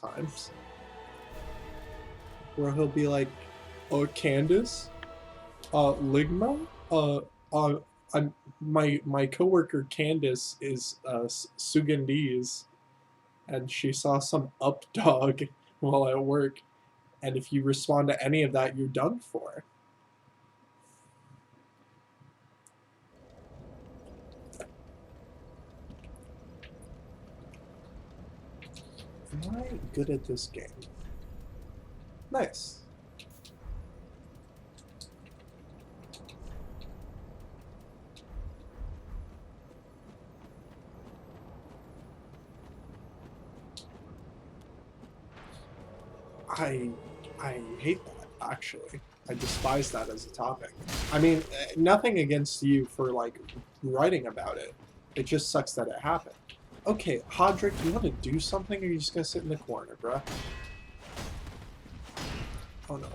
sometimes. Where he'll be like, Candace? Ligma? I'm, my coworker Candace is, Sugandese, and she saw some up dog while at work, and if you respond to any of that, you're done for. Am I good at this game? Nice. I hate that, actually. I despise that as a topic. I mean, nothing against you for, like, writing about it. It just sucks that it happened. Okay, Hodrick, you want to do something, or are you just gonna sit in the corner, bruh? Oh no.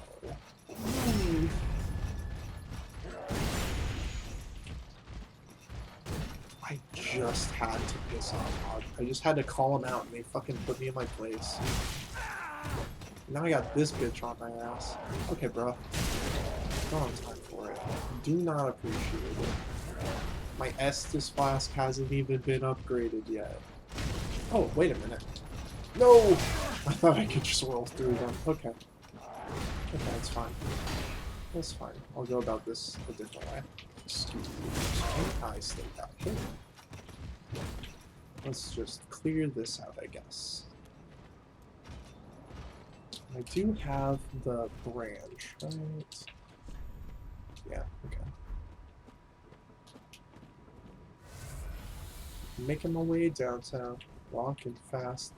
I just had to piss off Hodrick. I just had to call him out, and they fucking put me in my place. Now I got this bitch on my ass. Okay, bro. Not on time for it. Do not appreciate it. My Estus flask hasn't even been upgraded yet. Oh, wait a minute. No! I thought I could just roll through them. Okay. Okay, that's fine. That's fine. I'll go about this a different way. Excuse me. Can I stay back here? Let's just clear this out, I guess. I do have the branch, right? Yeah, okay. Making my way downtown, walking fast.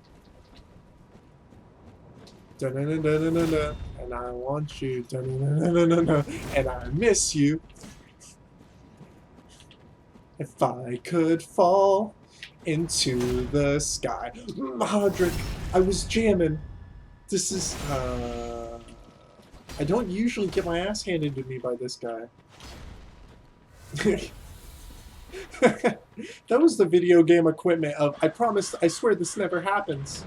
Da-na-na-na-na-na, and I want you, da-na-na-na-na-na, and I miss you. If I could fall into the sky. Hodrick, I was jamming. This is, I don't usually get my ass handed to me by this guy. That was the video game equivalent of, I promise, I swear this never happens.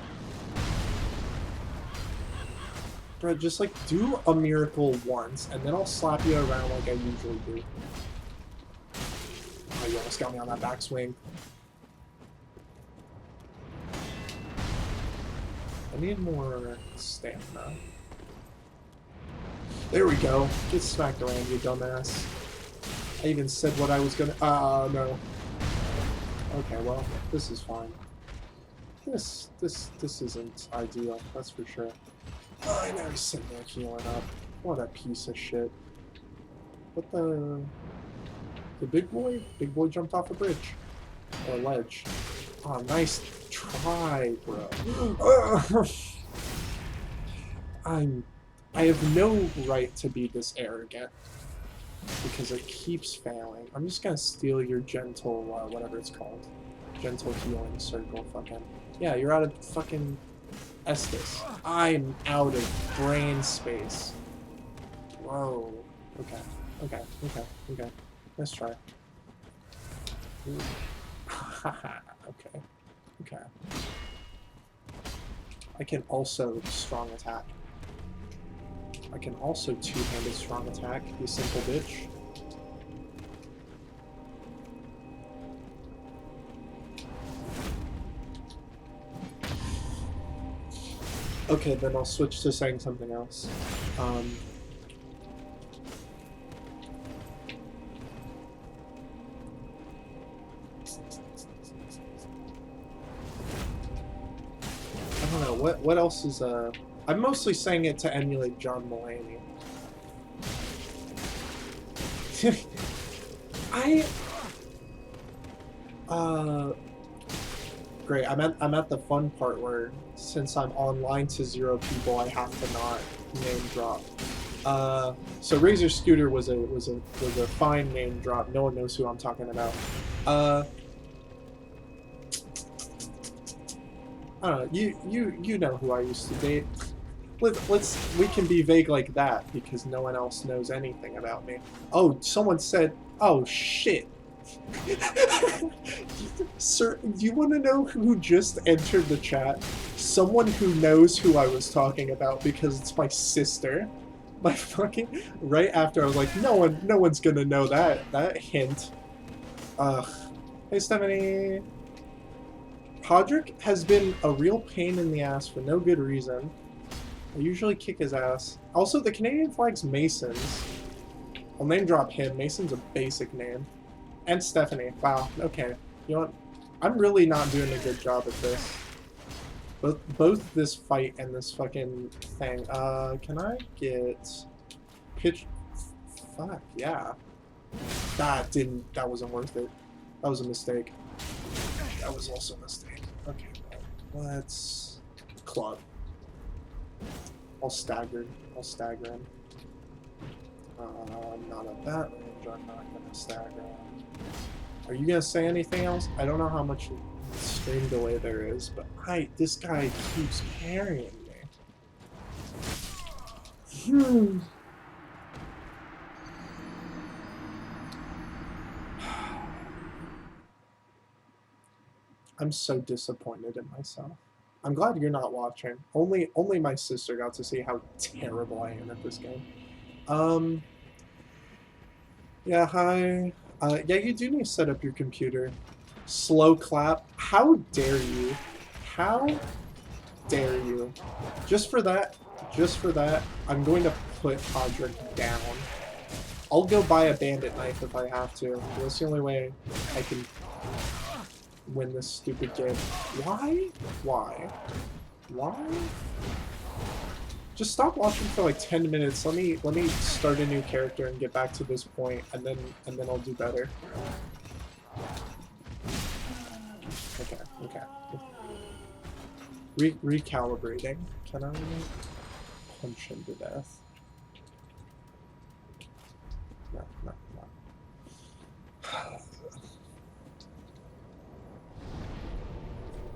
Bro, just like, do a miracle once, and then I'll slap you around like I usually do. Oh, you almost got me on that backswing. I need more stamina. There we go. Get smacked around, you dumbass. I even said what I was gonna. No. Okay, well, this is fine. This isn't ideal. That's for sure. Oh, I know he's sitting there healing up. What a piece of shit. What the big boy? Big boy jumped off a bridge or a ledge. Oh, nice try, bro. I have no right to be this arrogant because it keeps failing. I'm just gonna steal your gentle, whatever it's called, gentle healing circle. Fucking yeah, you're out of fucking Estus. I'm out of brain space. Whoa. Okay. Okay. Okay. Okay. Let's try. Okay. Okay. I can also strong attack. I can also two-handed strong attack, you simple bitch. Okay, then I'll switch to saying something else. I don't know, what else is, I'm mostly saying it to emulate John Mulaney. Great, I'm at the fun part where, since I'm online to 0 people, I have to not name drop. So Razor Scooter was a fine name drop. No one knows who I'm talking about. I don't know. You know who I used to date. We can be vague like that because no one else knows anything about me. Oh, someone said, oh shit. Sir, do you want to know who just entered the chat? Someone who knows who I was talking about because it's my sister. My fucking right after I was like, no one's gonna know that hint. Ugh. Hey Stephanie. Podrick has been a real pain in the ass for no good reason. I usually kick his ass. Also, the Canadian flag's Masons. I'll name drop him. Mason's a basic name. And Stephanie. Wow. Okay. You know what? I'm really not doing a good job at this. Both this fight and this fucking thing. Can I get pitch? Fuck yeah. That wasn't worth it. That was a mistake. That was also a mistake. Okay. Let's club. I'll stagger him. Not at that range. I'm not gonna stagger him. Are you gonna say anything else? I don't know how much stream delay there is, but this guy keeps carrying me. I'm so disappointed in myself. I'm glad you're not watching. Only my sister got to see how terrible I am at this game. Yeah, hi. Yeah, you do need to set up your computer. Slow clap. How dare you? How dare you? Just for that, I'm going to put Podrick down. I'll go buy a bandit knife if I have to. That's the only way I can win this stupid game. Why? Just stop watching for like 10 minutes. Let me start a new character and get back to this point, and then I'll do better. Okay. Recalibrating. Can I punch him to death? No.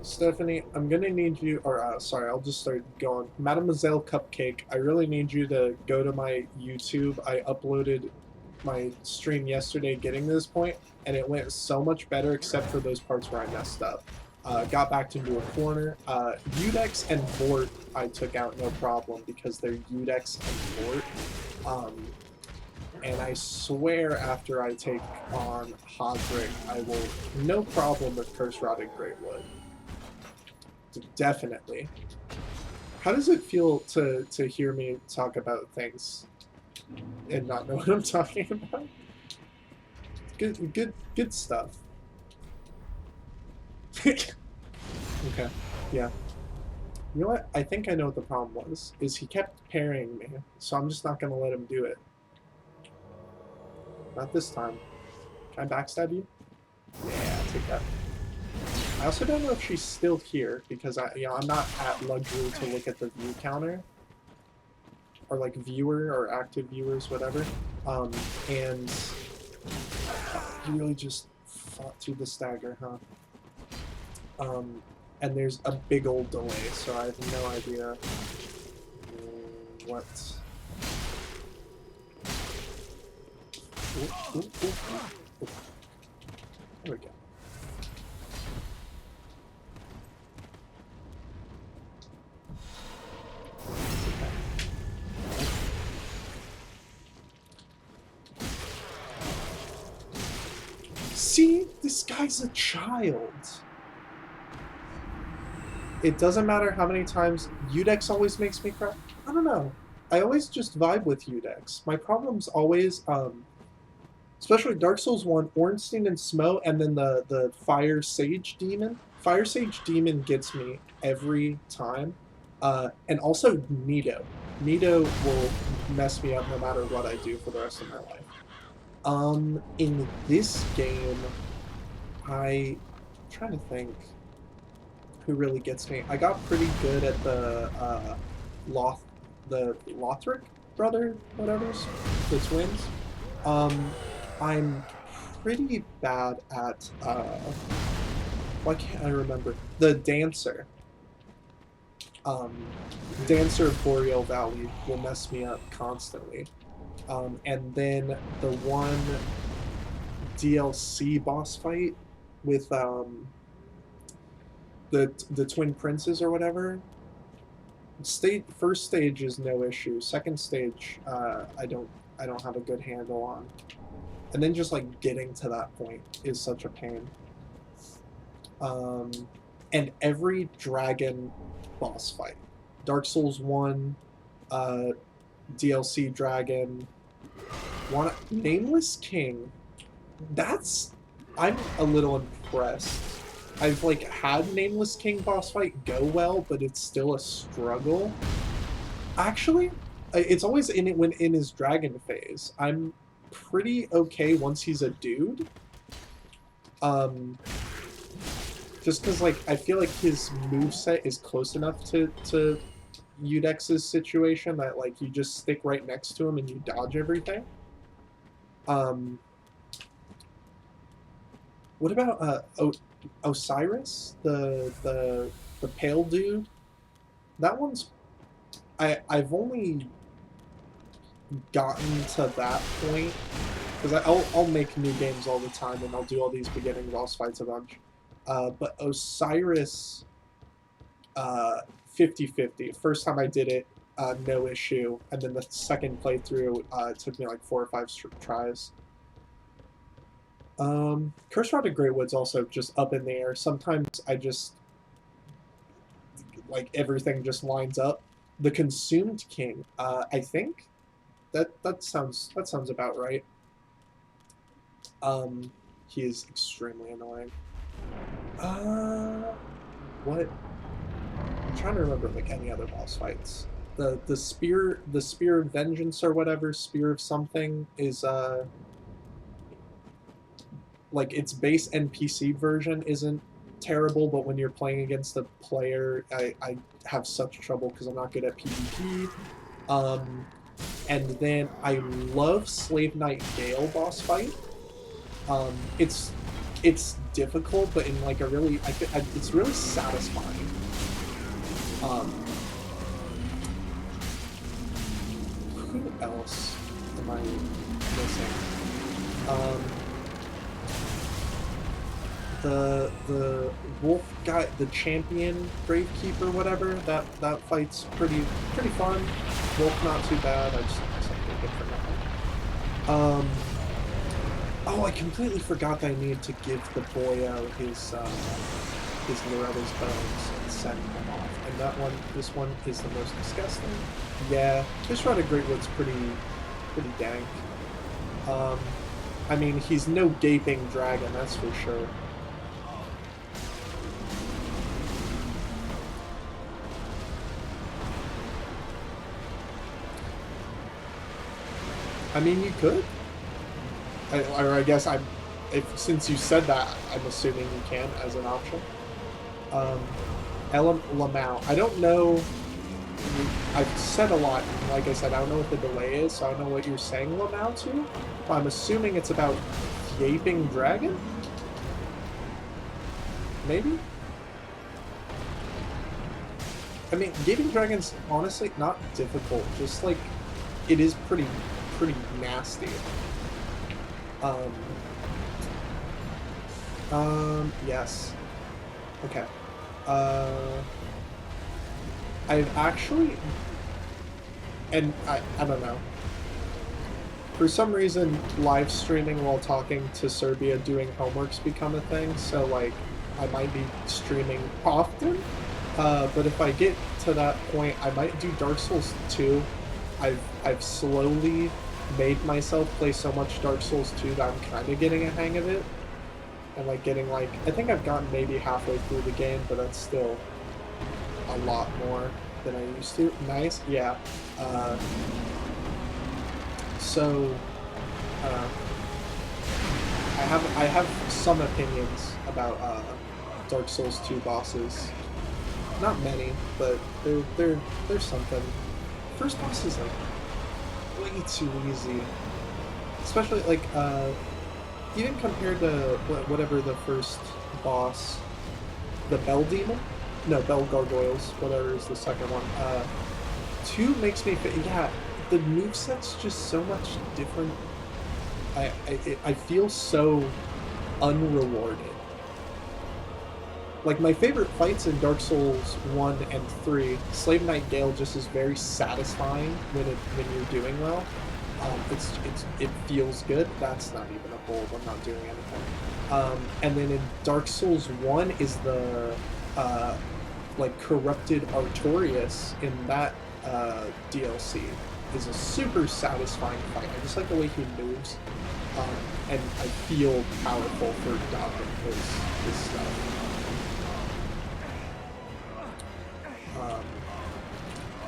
Stephanie, I'm gonna need you, or sorry, I'll just start going. Mademoiselle Cupcake, I really need you to go to my YouTube. I uploaded my stream yesterday getting to this point, and it went so much better except for those parts where I messed up. Got backed into a corner. Udex and Vort I took out no problem because they're Udex and Vort. And I swear after I take on Hodrick, I will no problem with Curse Rotted Greatwood. Definitely. How does it feel to hear me talk about things and not know what I'm talking about? Good stuff. Okay, yeah. You know what? I think I know what the problem was. Is he kept parrying me, so I'm just not gonna let him do it. Not this time. Can I backstab you? Yeah, take that. I also don't know if she's still here because I'm not at luxury to look at the view counter or like viewer or active viewers, whatever. And you really just fought through the stagger, huh? And there's a big old delay, so I have no idea what. Ooh. There we go. See? This guy's a child. It doesn't matter how many times Udex always makes me cry. I don't know. I always just vibe with Udex. My problem's always, especially Dark Souls 1, Ornstein and Smo, and then the Fire Sage Demon. Fire Sage Demon gets me every time. And also Nito. Nito will mess me up no matter what I do for the rest of my life. In this game, I'm trying to think who really gets me. I got pretty good at the Lothric brother, whatever's, the twins. I'm pretty bad at, why can't I remember? The Dancer. Dancer of Boreal Valley will mess me up constantly. And then the one DLC boss fight with the twin princes or whatever. First stage is no issue. Second stage, I don't have a good handle on. And then just like getting to that point is such a pain. And every dragon boss fight, Dark Souls 1, DLC dragon, Nameless King. I'm a little impressed. I've like had Nameless King boss fight go well, but it's still a struggle. Actually, it's always when in his dragon phase. I'm pretty okay once he's a dude. Just because like I feel like his moveset is close enough to Udex's situation that like you just stick right next to him and you dodge everything. What about Osiris, the pale dude? That one's I've only gotten to that point because I'll make new games all the time and I'll do all these beginning boss fights a bunch. But Osiris, 50-50. First time I did it, no issue, and then the second playthrough, it took me like 4 or 5 tries. Curse Rod of Greatwood's also just up in the air. Sometimes I just like everything just lines up. The Consumed King, I think that sounds about right. He is extremely annoying. What? I'm trying to remember like any other boss fights. The spear of vengeance or whatever, spear of something is like its base NPC version isn't terrible, but when you're playing against a player, I have such trouble because I'm not good at PvP. And then I love Slave Knight Gale boss fight. It's difficult, but in like a really, it's really satisfying. Who else am I missing? The wolf guy, the champion Gravekeeper, whatever. That fight's pretty fun. Wolf not too bad. I just something good for nothing. Oh, I completely forgot that I needed to give the boyo his Loretta's bones and send him off. And this one is the most disgusting. Yeah, this Rod of Greatwood's pretty dank. I mean, he's no gaping dragon, that's for sure. I mean, you could. I guess since you said that, I'm assuming you can as an option. Lamau. I don't know. I've said a lot, and like I said, I don't know what the delay is, so I don't know what you're saying Lamau to. But I'm assuming it's about Gaping Dragon? Maybe? I mean, Gaping Dragon's honestly not difficult, just like, it is pretty nasty. Yes. Okay. I've actually, and I don't know. For some reason, live streaming while talking to Serbia doing homework's become a thing, so like, I might be streaming often, but if I get to that point, I might do Dark Souls 2. I've slowly made myself play so much Dark Souls 2 that I'm kind of getting a hang of it. And like getting like, I think I've gotten maybe halfway through the game, but that's still a lot more than I used to. Nice, yeah. So, I have some opinions about Dark Souls 2 bosses. Not many, but there's something. First boss is like way too easy, especially like even compared to whatever the first boss, the Bell Demon, no, Bell Gargoyles, whatever is the second one. 2 makes me yeah, the moveset's just so much different I feel so unrewarded. Like, my favorite fights in Dark Souls 1 and 3, Slave Knight Gale just is very satisfying when you're doing well. It feels good. That's not even a bulb. I'm not doing anything. And then in Dark Souls 1 is the like corrupted Artorias in that DLC is a super satisfying fight. I just like the way he moves, and I feel powerful for dodging his stuff.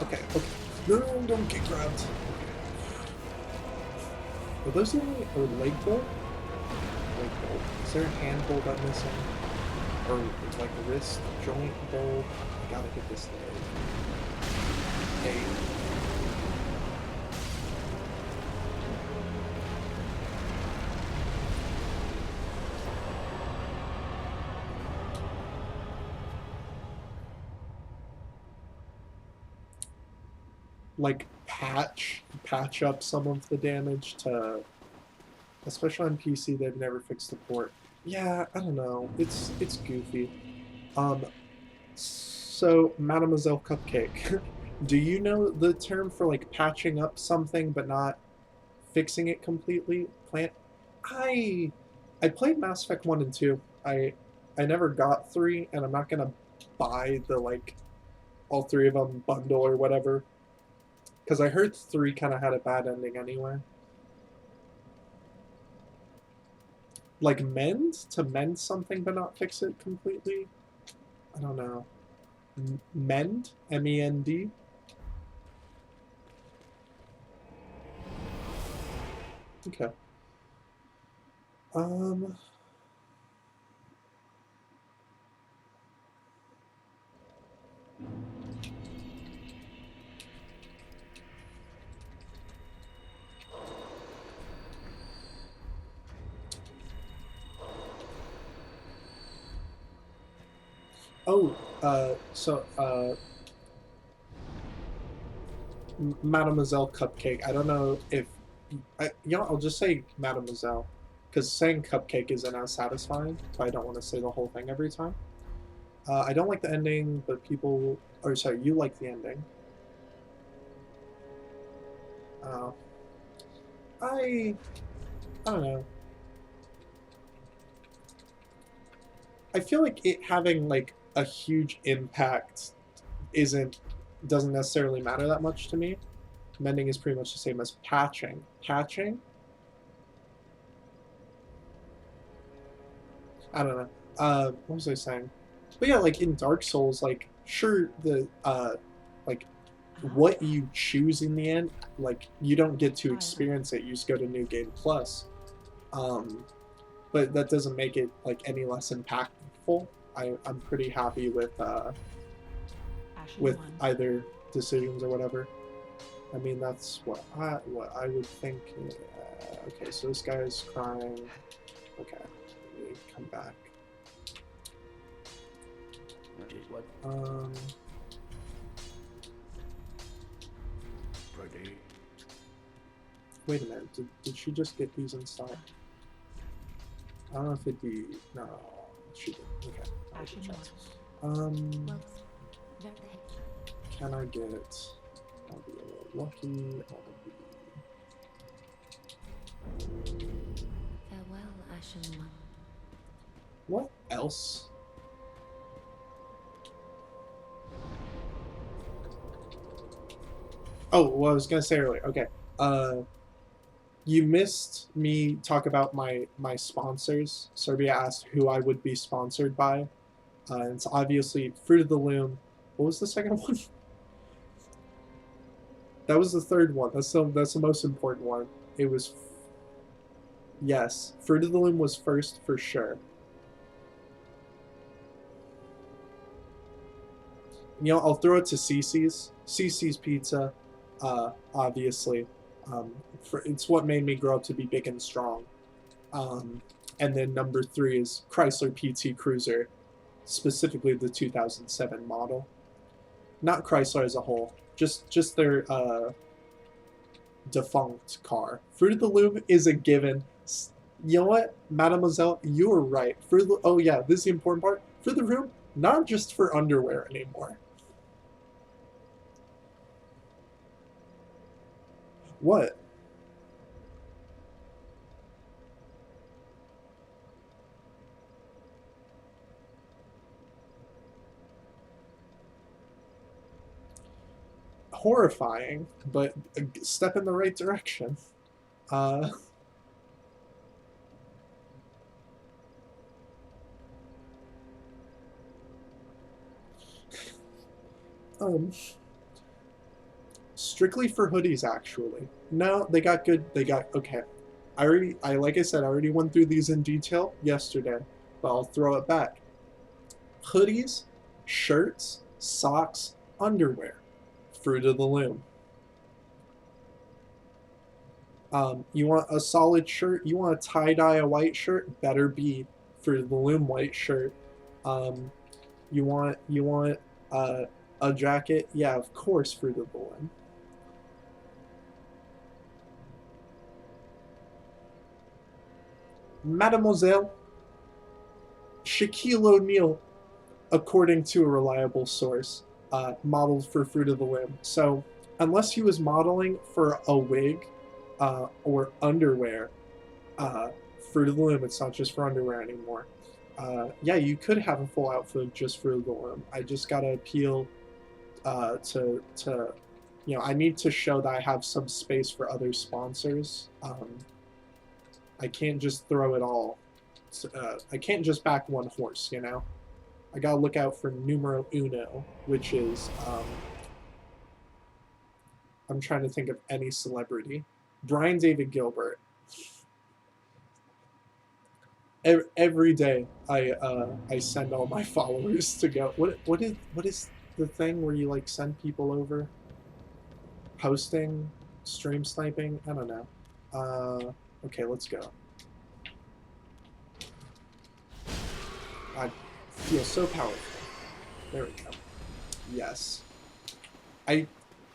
Okay. No, don't get grabbed. Are those the only... Oh, leg bolt? Leg bolt. Is there a hand bolt I'm missing? Or, like, a wrist joint bolt? I gotta get this leg. Hey. Like, patch up some of the damage to, especially on PC, they've never fixed the port. Yeah, I don't know. It's goofy. So Mademoiselle Cupcake, do you know the term for like patching up something but not fixing it completely? I played Mass Effect 1 and 2. I never got 3, and I'm not gonna buy the like all 3 of them bundle or whatever. Because I heard 3 kind of had a bad ending anyway. Like mend? To mend something but not fix it completely? I don't know. Mend? M-E-N-D? Okay. Mademoiselle Cupcake. I don't know if... I'll just say Mademoiselle. Because saying Cupcake isn't as satisfying, so I don't want to say the whole thing every time. I don't like the ending, but people... Or sorry, you like the ending. I don't know. I feel like it having like a huge impact doesn't necessarily matter that much to me. Mending is pretty much the same as patching. Patching? I don't know. What was I saying? But yeah, like in Dark Souls, like sure the like what you choose in the end, like you don't get to experience it. You just go to New Game Plus. But that doesn't make it like any less impactful. I'm pretty happy with either decisions or whatever. I mean, that's what I would think. Okay, so this guy is crying. Okay, let me come back. Wait a minute. Did she just get these in stock? I don't know if it'd be... No, she did. Okay. Can I get... I'll be a little lucky. Farewell, Ashen One. What else? Oh, well, I was going to say earlier. Okay. You missed me talk about my sponsors. Serbia asked who I would be sponsored by. It's obviously Fruit of the Loom. What was the second one? That was the third one. That's the most important one. It was... Yes. Fruit of the Loom was first for sure. You know, I'll throw it to Cece's. Cece's Pizza, obviously. It's what made me grow up to be big and strong. And then number 3 is Chrysler PT Cruiser, specifically the 2007 model. Not Chrysler as a whole, just their defunct car. Fruit of the Loom is a given. You know what, Mademoiselle, you were right. For the oh yeah, this is the important part. For the room, not just for underwear anymore. What? Horrifying, but a step in the right direction. Uh, um, strictly for hoodies, actually. No, they got good. They got okay. Like I said, I already went through these in detail yesterday, but I'll throw it back. Hoodies, shirts, socks, underwear. Fruit of the Loom. You want a solid shirt? You want to tie dye a white shirt? Better be Fruit of the Loom white shirt. Um, you want a jacket? Yeah, of course, Fruit of the Loom. Mademoiselle Shaquille O'Neal, according to a reliable source, modeled for Fruit of the Loom. So, unless he was modeling for a wig or underwear, uh, Fruit of the Loom, it's not just for underwear anymore. Yeah, you could have a full outfit just Fruit of the Loom. I just gotta appeal to I need to show that I have some space for other sponsors. I can't just throw it all. I can't just back one horse, you know? I gotta look out for numero uno, which is, I'm trying to think of any celebrity. Brian David Gilbert. Every day I send all my followers to go. What is the thing where you like send people over? Posting, stream sniping? I don't know. Okay, let's go. I feel so powerful. There we go. Yes. I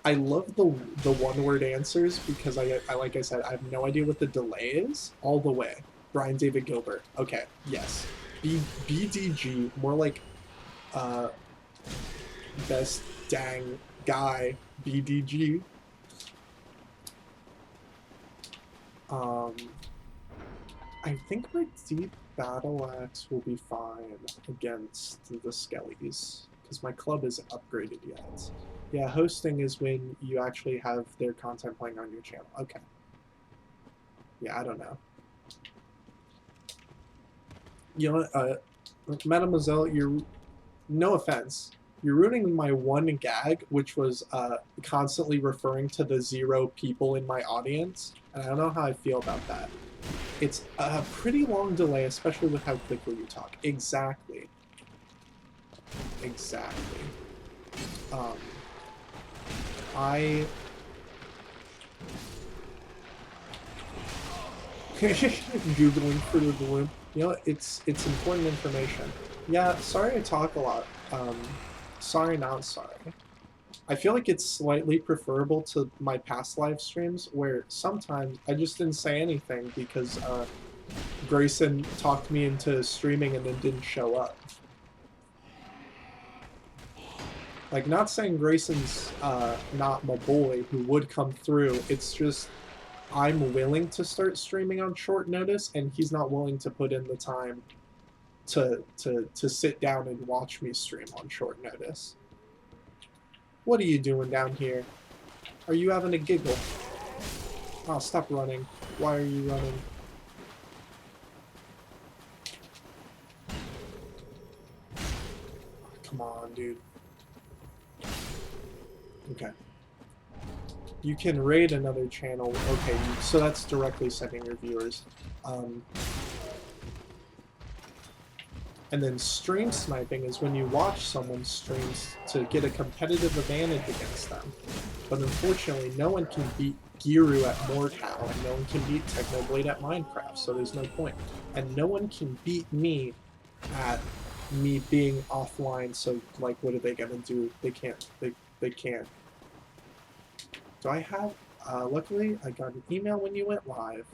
I love the one word answers because I like I said I have no idea what the delay is all the way. Brian David Gilbert. Okay, yes. BDG, more like uh best dang guy BDG. Um I think my deep battle axe will be fine against the skellies because my club isn't upgraded yet. Yeah, hosting is when you actually have their content playing on your channel. Okay. Yeah, I don't know. You know, Mademoiselle, you're no offense. You're ruining my one gag, which was constantly referring to the 0 people in my audience, and I don't know how I feel about that. It's a pretty long delay, especially with how quickly you talk. Exactly. Exactly. I Googling Fruit of the Loom. You know, it's important information. Yeah, sorry I talk a lot. Sorry, not sorry. I feel like it's slightly preferable to my past live streams where sometimes I just didn't say anything because Grayson talked me into streaming and then didn't show up. Like, not saying Grayson's not my boy who would come through, it's just I'm willing to start streaming on short notice and he's not willing to put in the time to sit down and watch me stream on short notice. What are you doing down here? Are you having a giggle? Oh, stop running. Why are you running? Come on, dude. Okay. You can raid another channel. Okay, so that's directly sending your viewers. And then stream sniping is when you watch someone's streams to get a competitive advantage against them. But unfortunately, no one can beat Giru at Mordhau, and no one can beat Technoblade at Minecraft, so there's no point. And no one can beat me at me being offline, so, like, what are they gonna do? They can't. They can't. Do I have... luckily, I got an email when you went live.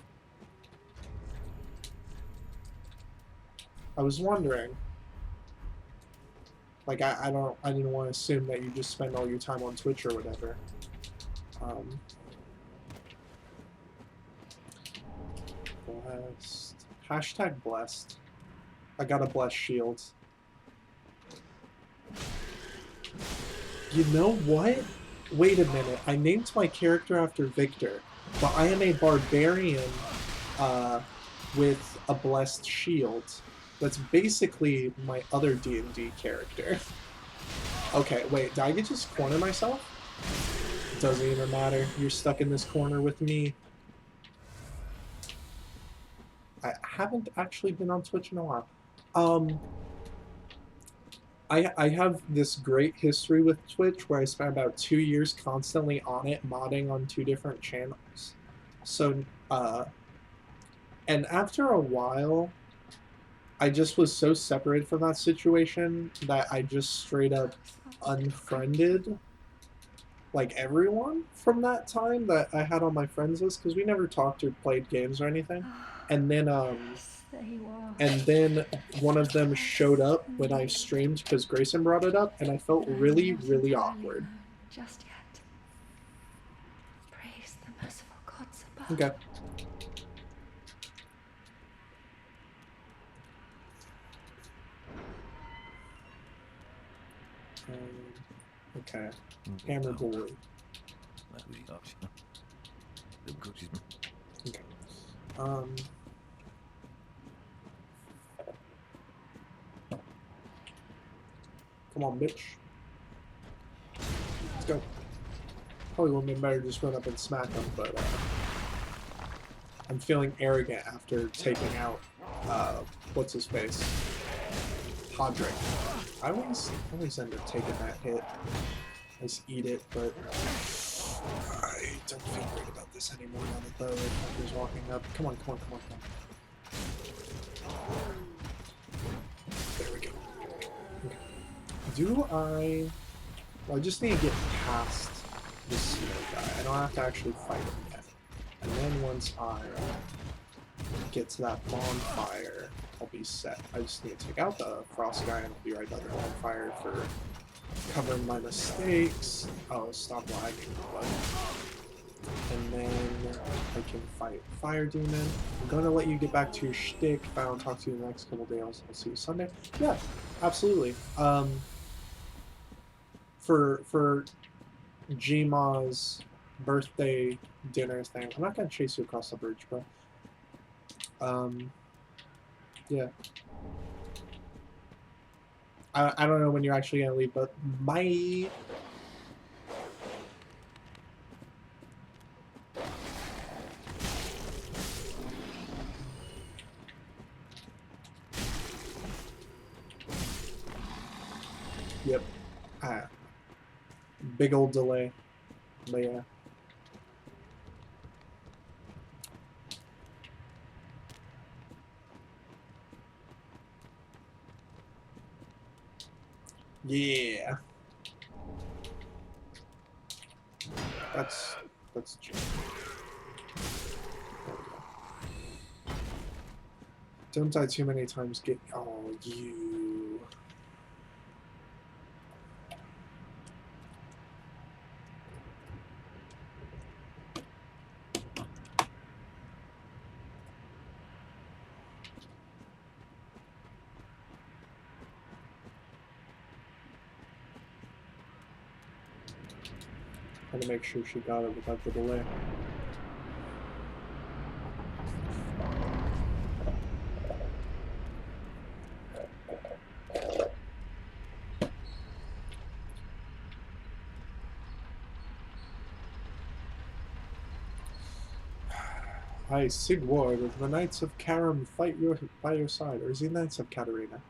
I was wondering. Like, I didn't want to assume that you just spend all your time on Twitch or whatever. Blessed. Hashtag blessed. I got a blessed shield. You know what? Wait a minute. I named my character after Victor, but I am a barbarian with a blessed shield. That's basically my other D&D character. Okay, wait, did I just corner myself? It doesn't even matter. You're stuck in this corner with me. I haven't actually been on Twitch in a while. I have this great history with Twitch where I spent about 2 years constantly on it, modding on 2 different channels. So, and after a while, I just was so separated from that situation that I just straight up unfriended like everyone from that time that I had on my friends list because we never talked or played games or anything. And then one of them showed up when I streamed because Grayson brought it up, and I felt really, really awkward. Just yet. Praise the merciful gods above. Okay. Okay. Hammer boy. Okay. Come on, bitch. Let's go. Probably would have been better to just run up and smack him, but I'm feeling arrogant after taking out what's his face? Podrick. I always end up taking that hit. I just eat it, but I don't feel great about this anymore now that the Thunder's walking up. Come on, come on, come on, come on. There we go. Okay. Do I... Well, I just need to get past this snow guy. I don't have to actually fight him yet. And then once I get to that bonfire, I'll be set. I just need to take out the frost guy and I'll be right by the bonfire for covering my mistakes. Oh, stop lagging. But... And then I can fight Fire Demon. I'm gonna let you get back to your shtick. If I don't talk to you the next couple days, I'll see you Sunday. Yeah, absolutely. For Gma's birthday dinner thing, I'm not gonna chase you across the bridge, bro. Yeah. I don't know when you're actually gonna leave, but bye. Yep. Big old delay. But yeah. Yeah. That's true. Don't die too many times. Get you. Trying to make sure she got it without the delay. I, Sigward of the Knights of Karam, fight by your side. Or is he Knights of Katarina?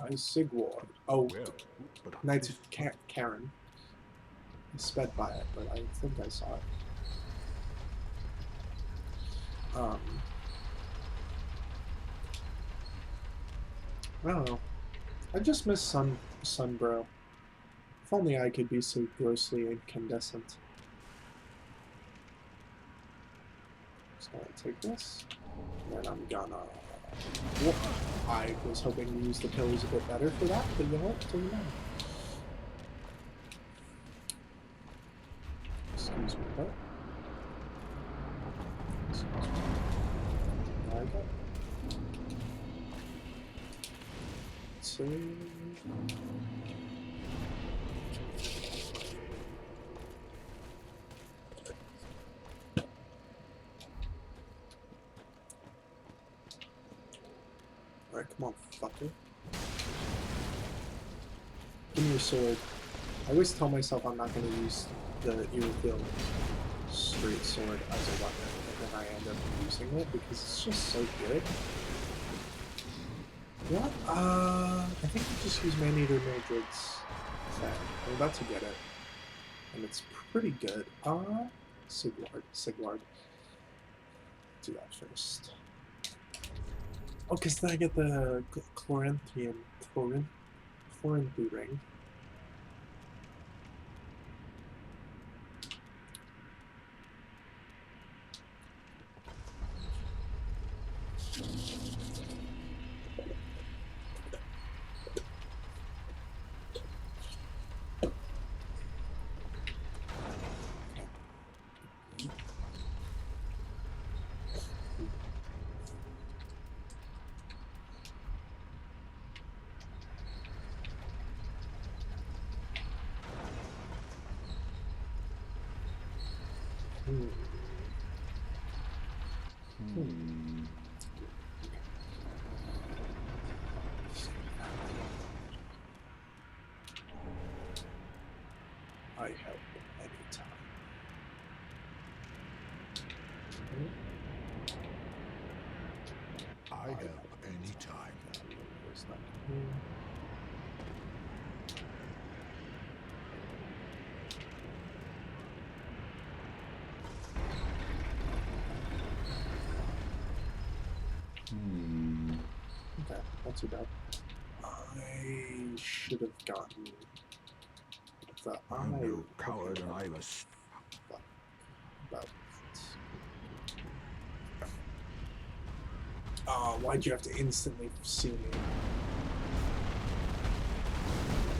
I, Sigward. Oh, well, Knights of Karam. I sped by it, but I think I saw it. I don't know. I just miss Sunbro. If only I could be so grossly incandescent. Just gonna take this, and then I'm gonna Well, I was hoping to use the pillars a bit better for that, but you know what? Doesn't matter. Excuse me, what? Excuse me. There I go. So... Alright, come on, fucker. Give me your sword. I always tell myself I'm not going to use the Irithyll straight sword as a weapon, and then I end up using it because it's just so good. You know what? I think I just use Maneater Mildred's thing. I'm about to get it. And it's pretty good. Sigward. Do that first. Oh, because then I get the Chloranthian ring. I help anytime. I help anytime. Where's that? Okay, not too bad. I should have gotten the I'm eye. no coward and I'm a... About why'd you have to instantly see me?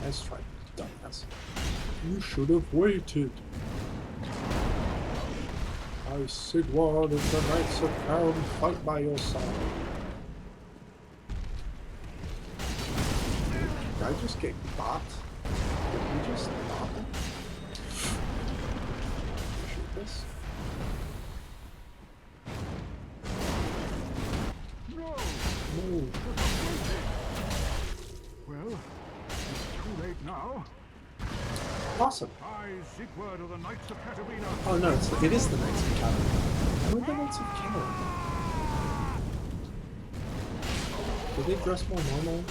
Nice try, dumbass. You should have waited. I, Sigward of the Knights of Crown, fight by your side. Did I just get bot? Did he just bot him? Shoot this? No! No. Well, it's too late now. Awesome. I, Sigward of the Knights of Katarina. Oh no, it is the Knights of Camelot. Who are the Knights of Camelot? Do they dress more normal?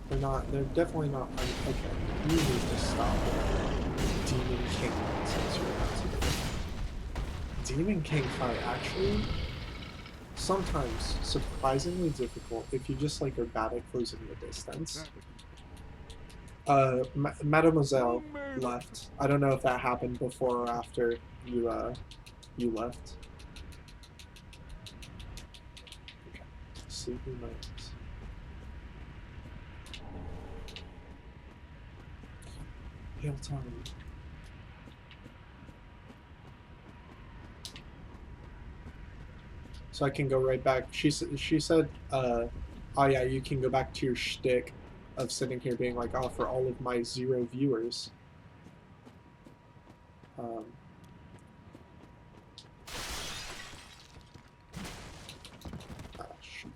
They're not. They're definitely not. Okay, you need to stop with Demon King nonsense you're about to do. Demon King fight actually sometimes surprisingly difficult if you just like are bad at closing the distance. Mademoiselle left. I don't know if that happened before or after you you left. Okay. Sleepy nights. Hail time. So I can go right back. She said, oh yeah, you can go back to your shtick of sitting here being like, oh, for all of my 0 viewers. Shoot.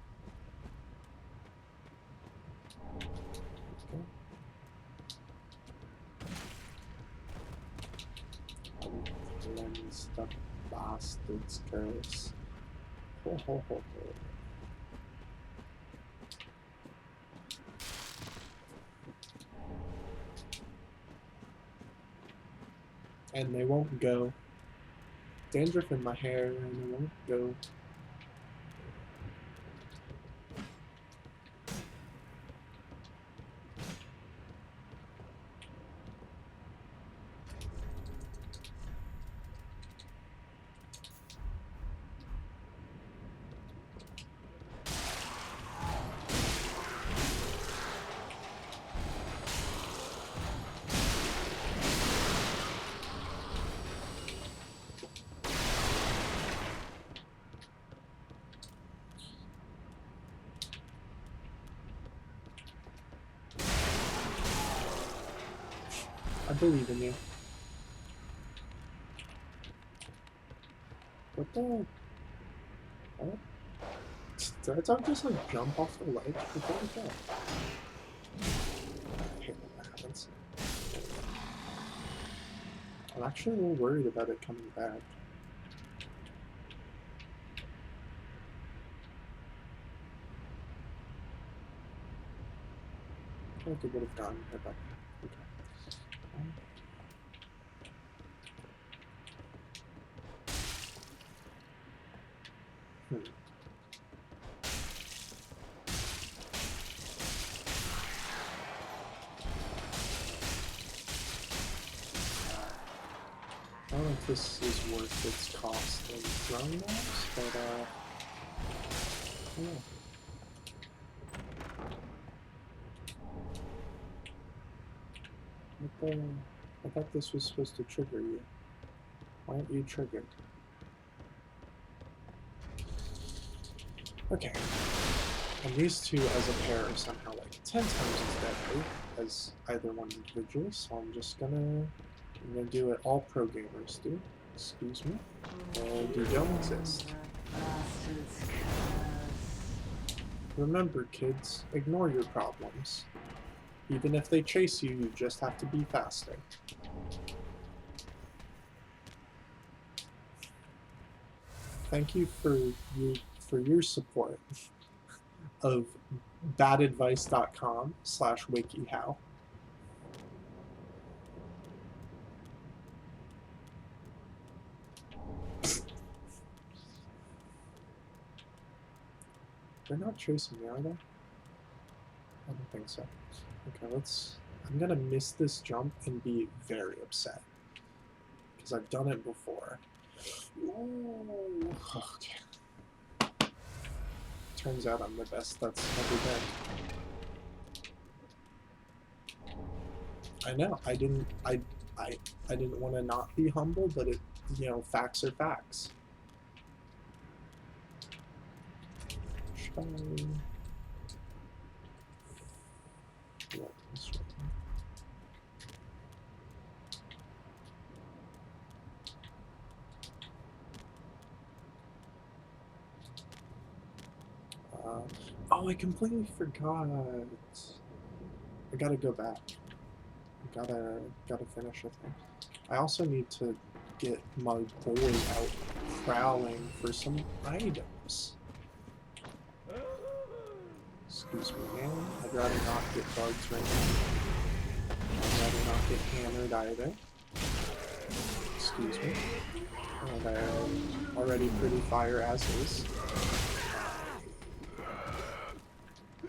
Cleanse the bastards curse. Ho ho ho ho. And they won't go. Dandruff in my hair, and they won't go. I believe in you. What the? What? Did I just like jump off the ledge before we go? I hate when that happens. I'm actually a little worried about it coming back. I feel like it would have gotten her back. Okay. I don't know if this is worth its cost in throwing knives, but yeah. What the? I thought this was supposed to trigger you. Why aren't you triggered? Okay. And these two as a pair are somehow like 10 times as deadly as either one individually, so I'm gonna do it all pro gamers do. Excuse me. And you don't exist. Remember, kids, ignore your problems. Even if they chase you, you just have to be faster. Thank you for your support of badadvice.com/wikihow. They're not chasing me, are they? I don't think so. Okay, I'm gonna miss this jump and be very upset. Because I've done it before. Ooh, okay. Turns out I'm the best that's ever been. I know, I didn't want to not be humble, but it, facts are facts. Should I... Yeah, this right here. Oh, I completely forgot. I gotta go back. I gotta finish it. I also need to get my boy out prowling for some items. Excuse me, man. I'd rather not get bugs right now. I'd rather not get hammered either. Excuse me. And I'm already pretty fire as is.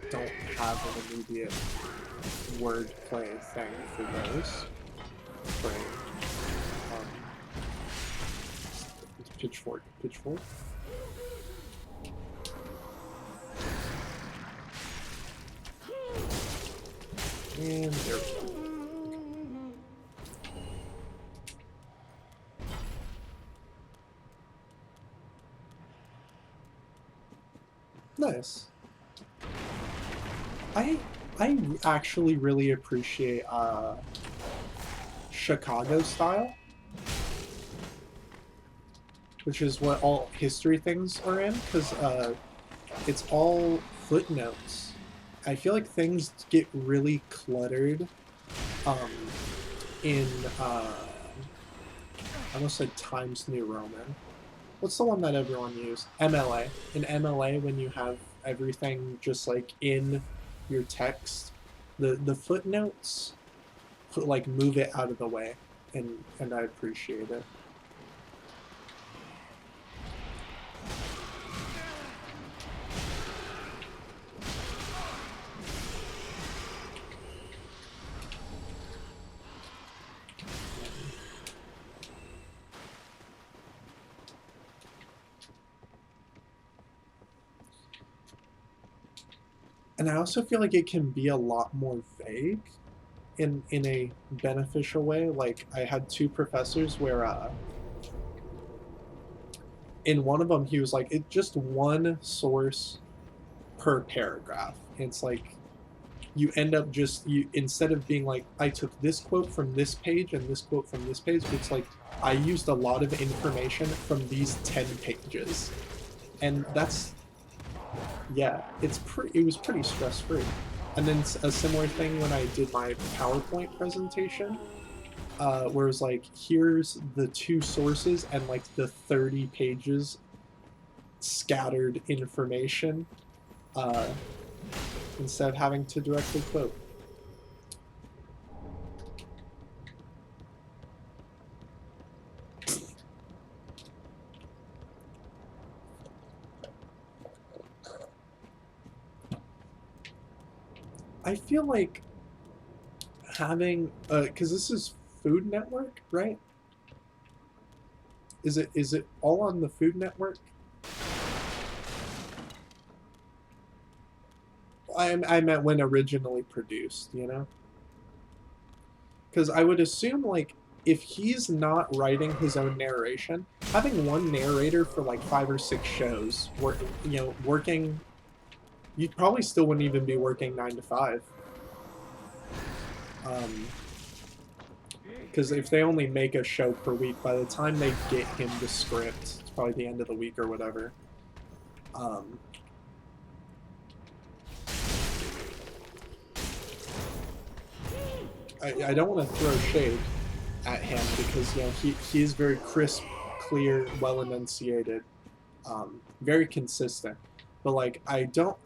Don't have an immediate wordplay thing for those. Pitchfork. And there we go. Nice. I actually really appreciate Chicago style, which is what all history things are in, because it's all footnotes. I feel like things get really cluttered in I almost said Times New Roman. What's the one that everyone used? MLA. In MLA, when you have everything just like in your text, the footnotes like move it out of the way, and I appreciate it. And I also feel like it can be a lot more vague in a beneficial way. Like, I had two professors where in one of them he was like, it's just one source per paragraph. It's like, you end up just you instead of being like I took this quote from this page and this quote from this page, it's like I used a lot of information from these 10 pages, and that's it was pretty stress-free. And then a similar thing when I did my PowerPoint presentation, where it was like, here's the 2 sources and like the 30 pages scattered information, instead of having to directly quote. I feel like having, because this is Food Network, right? Is it all on the Food Network? I meant when originally produced, you know? Because I would assume, like, if he's not writing his own narration, having one narrator for like 5 or 6 shows, working, you probably still wouldn't even be working 9 to 5. Because if they only make a show per week, by the time they get him the script, it's probably the end of the week or whatever. I don't want to throw shade at him because, you know, he is very crisp, clear, well enunciated, very consistent. But like I don't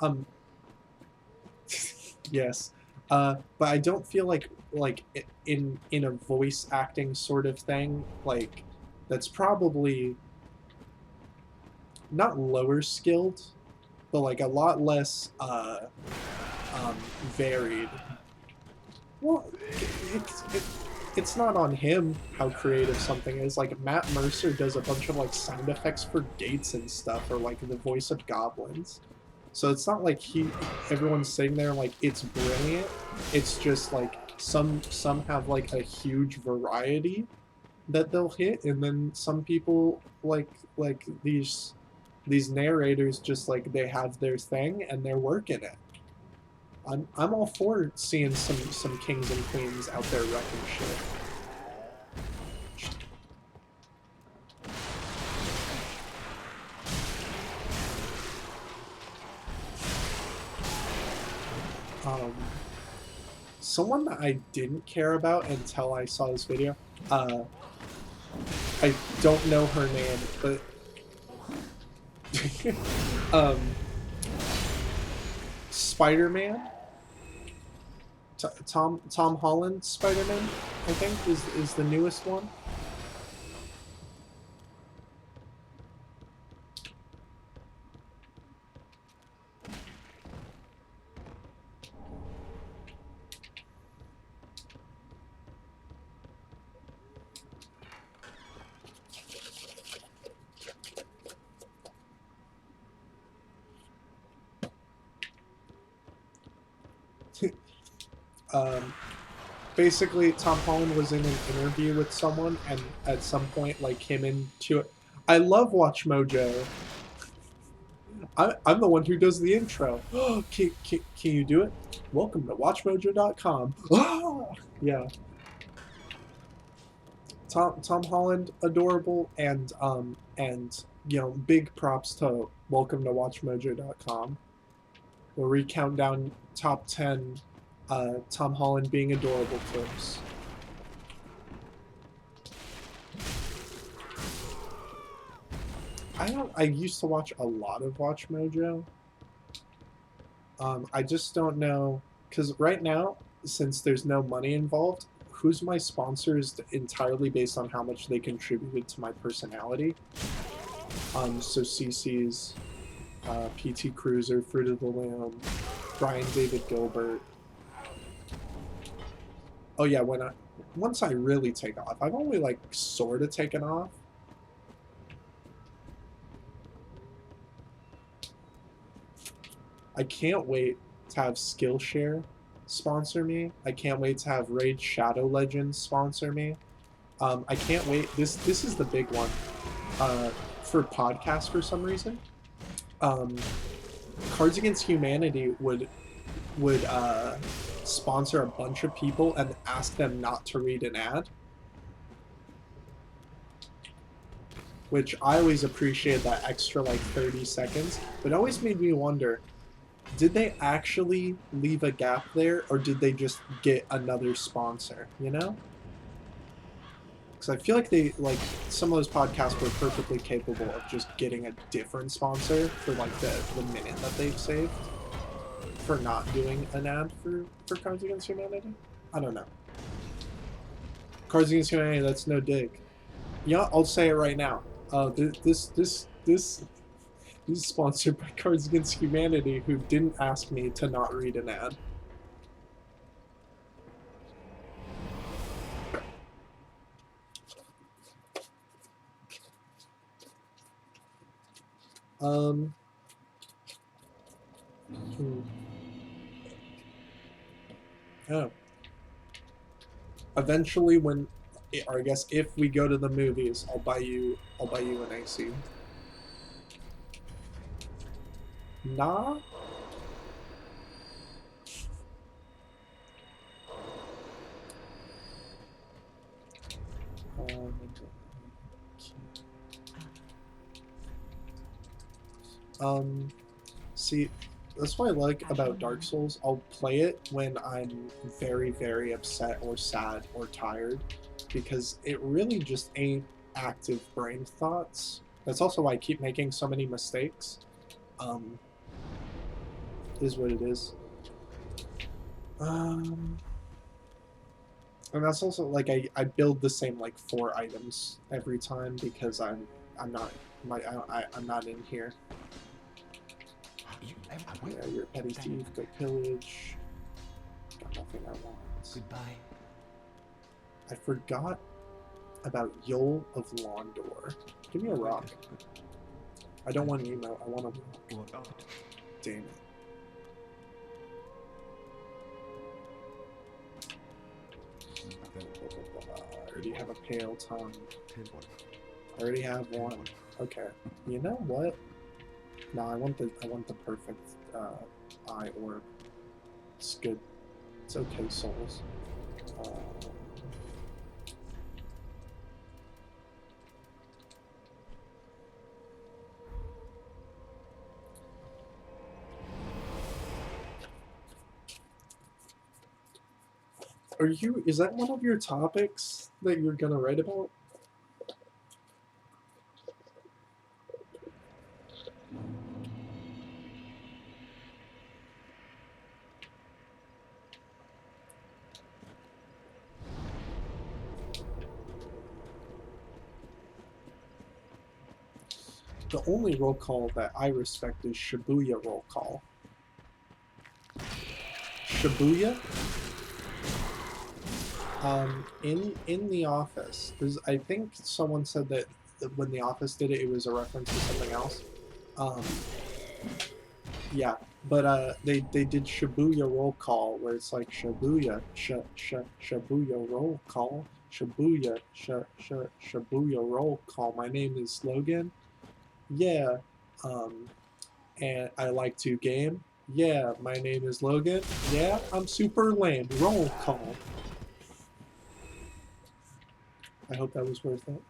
yes, but I don't feel like in a voice acting sort of thing, like that's probably not lower skilled, but like a lot less varied. Well, it's not on him how creative something is. Like Matt Mercer does a bunch of like sound effects for gates and stuff, or like the voice of goblins. So it's not like everyone's sitting there like it's brilliant. It's just like some have like a huge variety that they'll hit, and then some people like these narrators just like they have their thing and they're working it. I'm all for seeing some kings and queens out there wrecking shit. Someone that I didn't care about until I saw this video, I don't know her name, but Spider-Man, Tom Holland Spider-Man, I think is the newest one. Basically, Tom Holland was in an interview with someone, and at some point, like, him into it. I love Watch Mojo. I'm the one who does the intro. Can you do it? Welcome to WatchMojo.com. Yeah. Tom Holland, adorable, and you know, big props to Welcome to WatchMojo.com, where we count down top 10 Tom Holland being adorable clips. I used to watch a lot of Watch Mojo. I just don't know, because right now, since there's no money involved, who's my sponsor is entirely based on how much they contributed to my personality. So CC's, PT Cruiser, Fruit of the Loom, Brian David Gilbert. Oh yeah, once I really take off, I've only like sort of taken off. I can't wait to have Skillshare sponsor me. I can't wait to have Raid Shadow Legends sponsor me. I can't wait. This is the big one for podcasts for some reason. Cards Against Humanity would would sponsor a bunch of people and ask them not to read an ad. Which I always appreciated that extra like 30 seconds, but it always made me wonder, did they actually leave a gap there, or did they just get another sponsor, you know? Because I feel like some of those podcasts were perfectly capable of just getting a different sponsor for like the minute that they've saved for not doing an ad for Cards Against Humanity. I don't know. Cards Against Humanity, that's no dig. Yeah, I'll say it right now. This is sponsored by Cards Against Humanity, who didn't ask me to not read an ad. Oh. Eventually, or I guess if we go to the movies, I'll buy you an AC. Nah. See, that's what I like about Dark Souls. I'll play it when I'm very, very upset or sad or tired, because it really just ain't active brain thoughts. That's also why I keep making so many mistakes. Is what it is. And that's also like I build the same like 4 items every time because I'm not in here. Yeah, you're a petty thief, go pillage. Got nothing I want. Goodbye. I forgot about Yol of Londor. Give me a rock. I don't want emo, I want a rock. Damn it. I already have a pale tongue. I already have one. Okay. You know what? No, I want the perfect eye orb. It's good. It's okay, souls. Is that one of your topics that you're gonna write about? The only roll call that I respect is Shibuya roll call. Shibuya? In The Office, I think someone said that when The Office did it, it was a reference to something else. Yeah, but they did Shibuya roll call, where it's like Shibuya, Shibuya roll call, Shibuya, Shibuya roll call. My name is Logan. Yeah, and I like to game. Yeah, my name is Logan. Yeah, I'm super lame. Roll call. I hope that was worth it.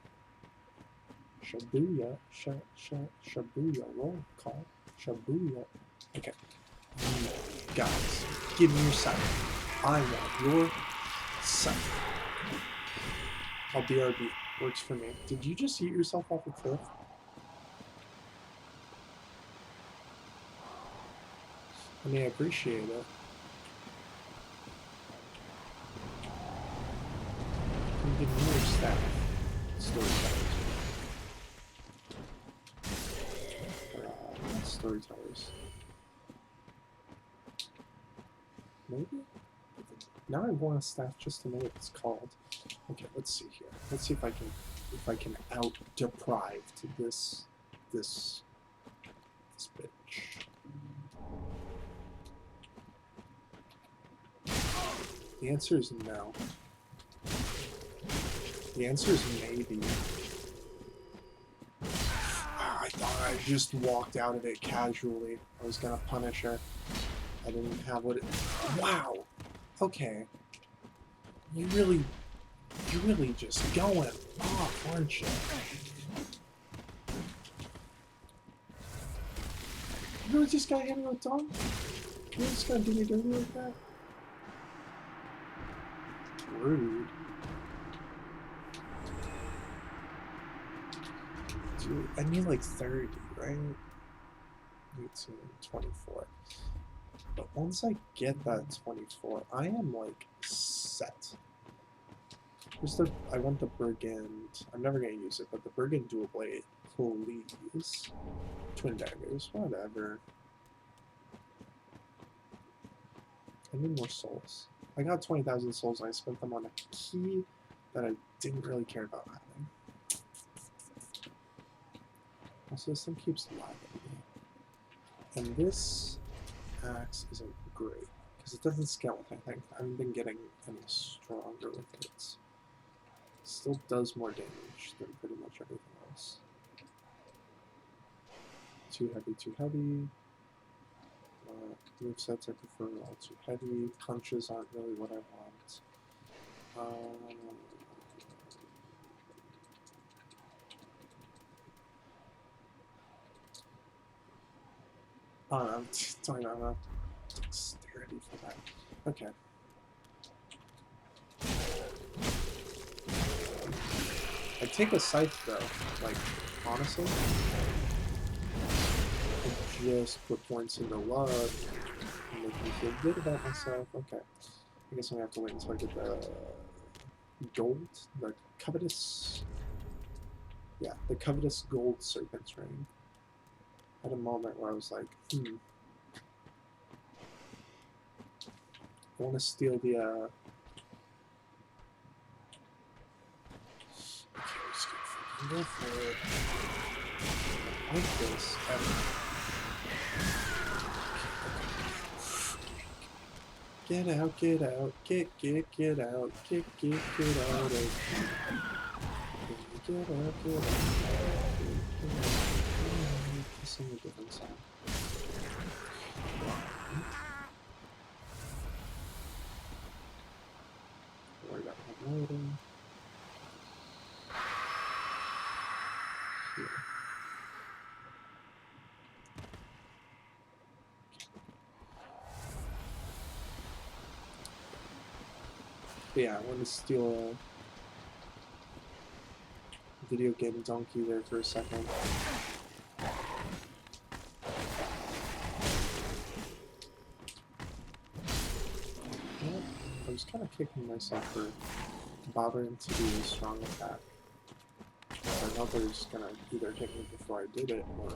Shibuya, Shibuya roll call. Shibuya. Okay. Guys, give me your side. I want your side. I'll BRB. Works for me. Did you just eat yourself off a cliff? I mean, I appreciate it. Can you give me your staff? Storytellers. Storytellers. Maybe? Now I want a staff just to know what it's called. Okay, let's see here. Let's see if I can out deprive to this bitch. The answer is no. The answer is maybe. I thought I just walked out of it casually. I was gonna punish her. I didn't have what it... Wow! Okay. You're really just going off, aren't you? You really just got hit with a dog? You really just gotta do me dirty like that? Rude. Dude, I need like 30, right? 18, 24. But once I get that 24, I am like set. Just the, I want the Brigand. I'm never gonna use it, but the Brigand dual blade, please. Twin daggers, whatever. I need more souls. I got 20,000 souls and I spent them on a key that I didn't really care about having. Also, this thing keeps lagging me. And this axe isn't great, because it doesn't scale with anything. I haven't been getting any stronger with it. It still does more damage than pretty much everything else. Too heavy, too heavy. Movesets I prefer are all too heavy. Punches aren't really what I want. I'm talking about dexterity for that. Okay. I take a scythe though, like, honestly. I just put points into love and make me feel good about myself. Okay. I guess I'm gonna have to wait until I get the gold, the covetous. Yeah, the covetous gold serpent's ring. Had a moment where I was like, I want to steal the, okay, we're just gonna freaking go for it. I like this ever. Get out, get out, get out, get out of here. Get out, get out. Sing a different song. Worry about loading. Here. But yeah, I want to steal a video game donkey there for a second. I was kind of kicking myself for bothering to do a strong attack. I know they're just gonna either hit me before I did it, or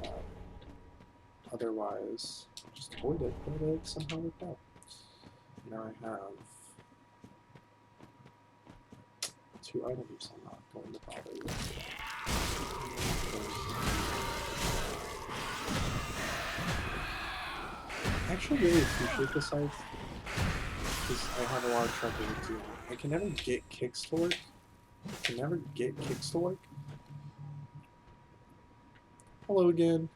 otherwise just avoid it, but it somehow worked out. Now I have 2 items I'm not going to bother with. I actually really appreciate the scythe. I have a lot of trouble with doing it. I can never get kicks to work. Hello again.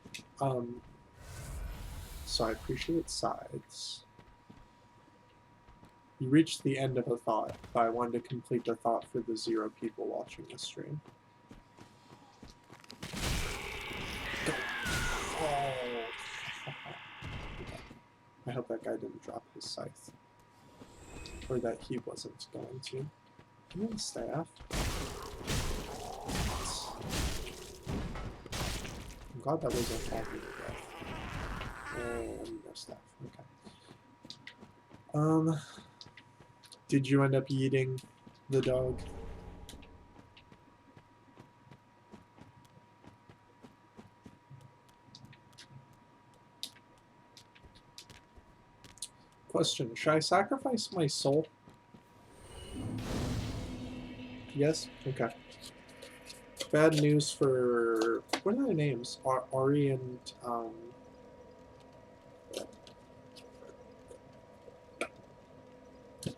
So I appreciate sides. You reached the end of a thought, but I wanted to complete the thought for the 0 people watching this stream. Oh. I hope that guy didn't drop his scythe. Or that he wasn't going to. Give me the staff. I'm glad that wasn't falling to death. And no staff. Okay. Did you end up eating the dog? Question, should I sacrifice my soul? Yes? Okay. Bad news for... What are their names? Ari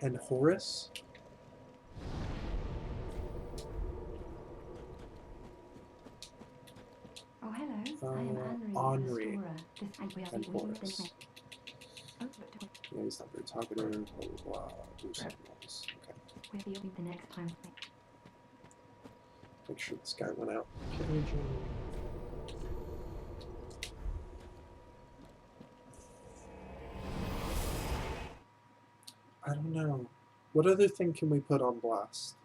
and Horus? Oh, hello. I am Henri Henri, the and Horus. Yeah, he's not very talkative, blah blah blah. Do something else. Okay. Where will be the next time? Make sure this guy went out. I don't know. What other thing can we put on blast?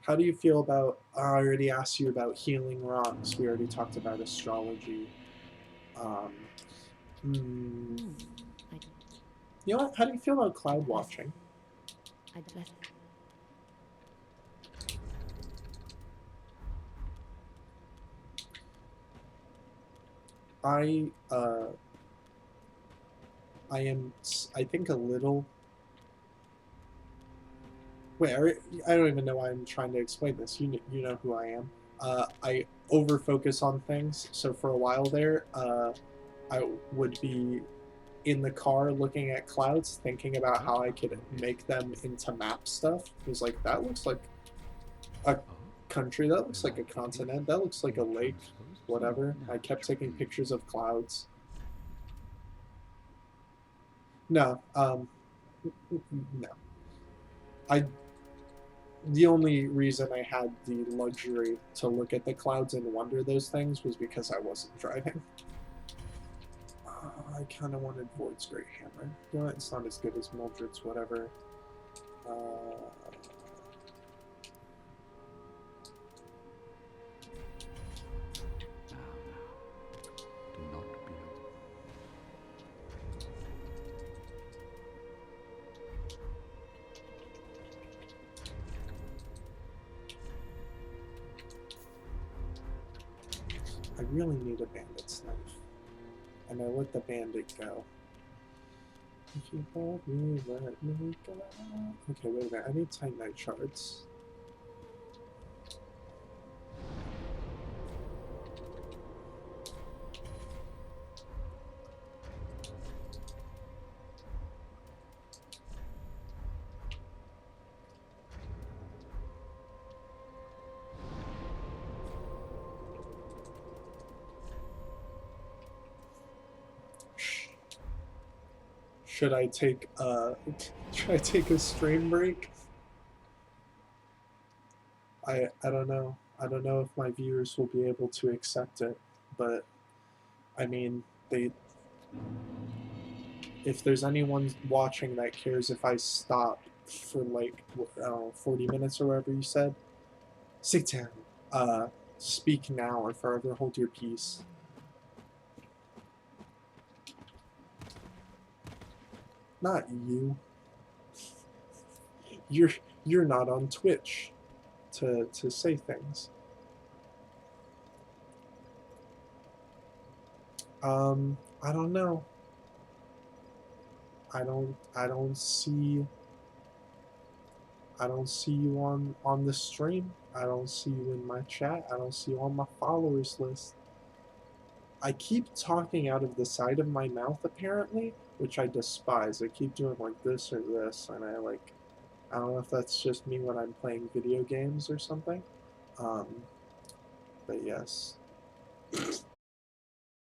How do you feel about? I already asked you about healing rocks. We already talked about astrology. Hmm. You know what? How do you feel about cloud watching? I'd bless. I am, I think, a little. Wait, I don't even know why I'm trying to explain this. You know who I am. I over focus on things. So for a while there, I would be in the car looking at clouds, thinking about how I could make them into map stuff. It was like, that looks like a country, that looks like a continent, that looks like a lake, whatever. I kept taking pictures of clouds. No, no. The only reason I had the luxury to look at the clouds and wonder those things was because I wasn't driving. I kind of wanted Void's Great Hammer. You know, it's not as good as Mildred's, whatever. Do not be I really need a bandit's knife. And I let the bandit go. If you love me, let me go. Okay, wait a minute. I need Titanite shards. Should I take a stream break? I don't know. I don't know if my viewers will be able to accept it, but I mean, if there's anyone watching that cares if I stop for like 40 minutes or whatever you said, sit down. Speak now or forever hold your peace. Not you. You're not on Twitch to say things. I don't know. I don't see you on the stream. I don't see you in my chat. I don't see you on my followers list. I keep talking out of the side of my mouth apparently, which I despise. I keep doing like this or this, and I don't know if that's just me when I'm playing video games or something. But yes.